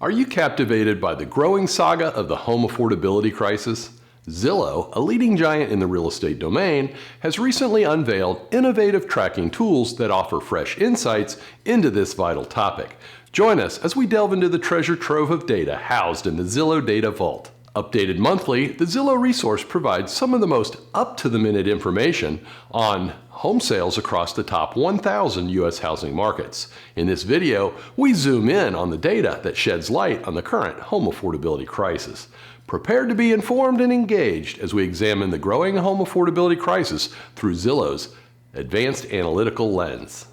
Are you captivated by the growing saga of the home affordability crisis? Zillow, a leading giant in the real estate domain, has recently unveiled innovative tracking tools that offer fresh insights into this vital topic. Join us as we delve into the treasure trove of data housed in the Zillow Data Vault. Updated monthly, the Zillow resource provides some of the most up-to-the-minute information on home sales across the top 1,000 U.S. housing markets. In this video, we zoom in on the data that sheds light on the current home affordability crisis. Prepare to be informed and engaged as we examine the growing home affordability crisis through Zillow's advanced analytical lens.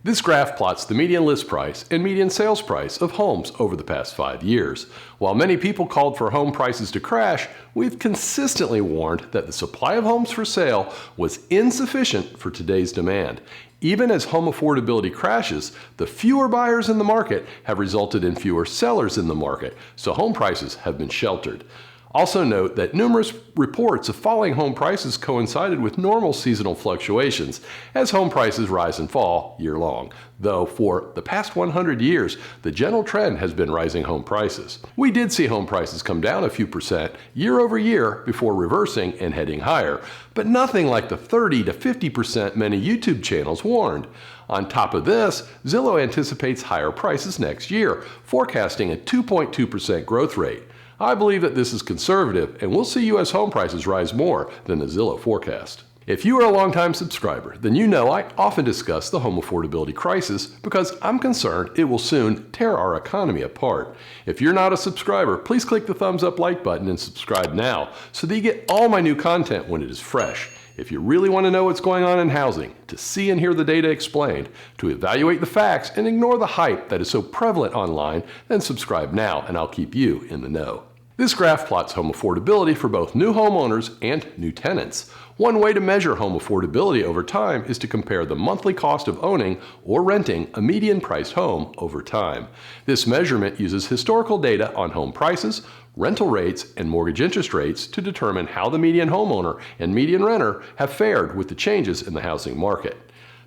This graph plots the median list price and median sales price of homes over the past 5 years. While many people called for home prices to crash, we've consistently warned that the supply of homes for sale was insufficient for today's demand. Even as home affordability crashes, the fewer buyers in the market have resulted in fewer sellers in the market, so home prices have been sheltered. Also note that numerous reports of falling home prices coincided with normal seasonal fluctuations as home prices rise and fall year long, though for the past 100 years, the general trend has been rising home prices. We did see home prices come down a few percent year over year before reversing and heading higher, but nothing like the 30 to 50% many YouTube channels warned. On top of this, Zillow anticipates higher prices next year, forecasting a 2.2% growth rate. I believe that this is conservative, and we'll see U.S. home prices rise more than the Zillow forecast. If you are a longtime subscriber, then you know I often discuss the home affordability crisis because I'm concerned it will soon tear our economy apart. If you're not a subscriber, please click the thumbs up like button and subscribe now so that you get all my new content when it is fresh. If you really want to know what's going on in housing, to see and hear the data explained, to evaluate the facts and ignore the hype that is so prevalent online, then subscribe now and I'll keep you in the know. This graph plots home affordability for both new homeowners and new tenants. One way to measure home affordability over time is to compare the monthly cost of owning or renting a median-priced home over time. This measurement uses historical data on home prices, rental rates, and mortgage interest rates to determine how the median homeowner and median renter have fared with the changes in the housing market.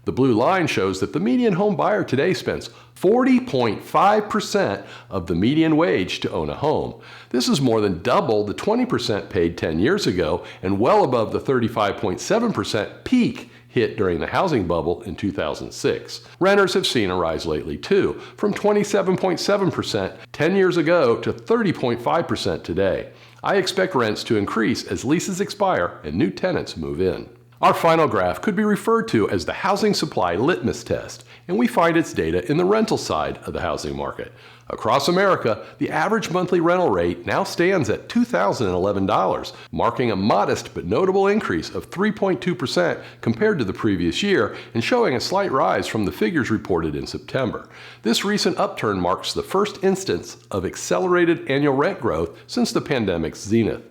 The blue line shows that the median home buyer today spends 40.5% of the median wage to own a home. This is more than double the 20% paid 10 years ago and well above the 35.7% peak hit during the housing bubble in 2006. Renters have seen a rise lately too, from 27.7% 10 years ago to 30.5% today. I expect rents to increase as leases expire and new tenants move in. Our final graph could be referred to as the housing supply litmus test, and we find its data in the rental side of the housing market. Across America, the average monthly rental rate now stands at $2,011, marking a modest but notable increase of 3.2% compared to the previous year and showing a slight rise from the figures reported in September. This recent upturn marks the first instance of accelerated annual rent growth since the pandemic's zenith.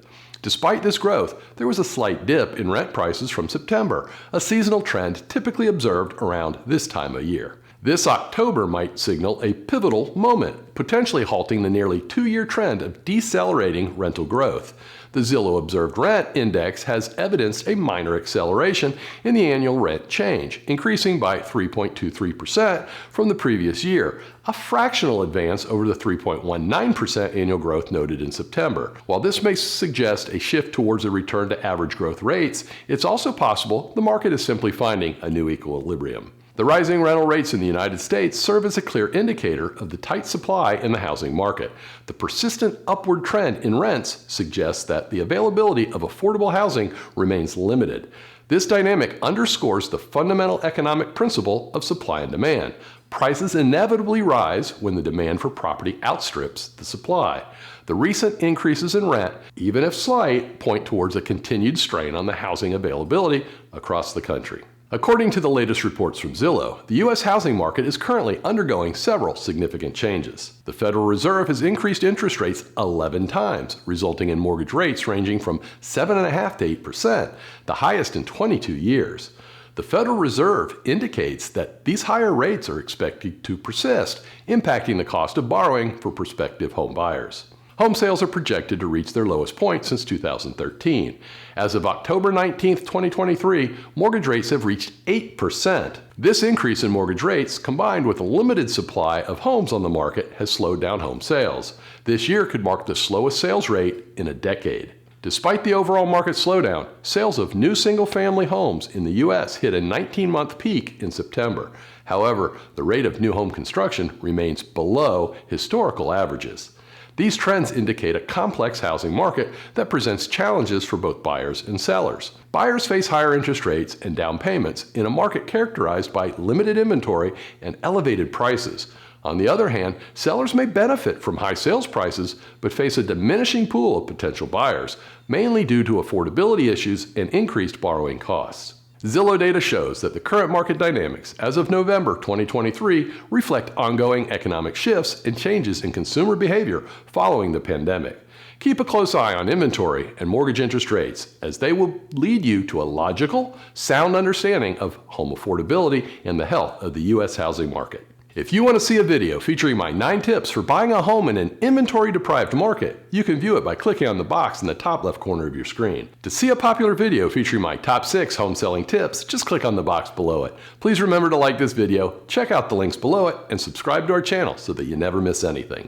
Despite this growth, there was a slight dip in rent prices from September, a seasonal trend typically observed around this time of year. This October might signal a pivotal moment, potentially halting the nearly 2-year trend of decelerating rental growth. The Zillow Observed Rent Index has evidenced a minor acceleration in the annual rent change, increasing by 3.23% from the previous year, a fractional advance over the 3.19% annual growth noted in September. While this may suggest a shift towards a return to average growth rates, it's also possible the market is simply finding a new equilibrium. The rising rental rates in the United States serve as a clear indicator of the tight supply in the housing market. The persistent upward trend in rents suggests that the availability of affordable housing remains limited. This dynamic underscores the fundamental economic principle of supply and demand. Prices inevitably rise when the demand for property outstrips the supply. The recent increases in rent, even if slight, point towards a continued strain on the housing availability across the country. According to the latest reports from Zillow, the U.S. housing market is currently undergoing several significant changes. The Federal Reserve has increased interest rates 11 times, resulting in mortgage rates ranging from 7.5% to 8%, the highest in 22 years. The Federal Reserve indicates that these higher rates are expected to persist, impacting the cost of borrowing for prospective home buyers. Home sales are projected to reach their lowest point since 2013. As of October 19, 2023, mortgage rates have reached 8%. This increase in mortgage rates, combined with a limited supply of homes on the market, has slowed down home sales. This year could mark the slowest sales rate in a decade. Despite the overall market slowdown, sales of new single-family homes in the U.S. hit a 19-month peak in September. However, the rate of new home construction remains below historical averages. These trends indicate a complex housing market that presents challenges for both buyers and sellers. Buyers face higher interest rates and down payments in a market characterized by limited inventory and elevated prices. On the other hand, sellers may benefit from high sales prices but face a diminishing pool of potential buyers, mainly due to affordability issues and increased borrowing costs. Zillow data shows that the current market dynamics as of November 2023 reflect ongoing economic shifts and changes in consumer behavior following the pandemic. Keep a close eye on inventory and mortgage interest rates, as they will lead you to a logical, sound understanding of home affordability and the health of the U.S. housing market. If you want to see a video featuring my 9 tips for buying a home in an inventory-deprived market, you can view it by clicking on the box in the top left corner of your screen. To see a popular video featuring my top 6 home selling tips, just click on the box below it. Please remember to like this video, check out the links below it, and subscribe to our channel so that you never miss anything.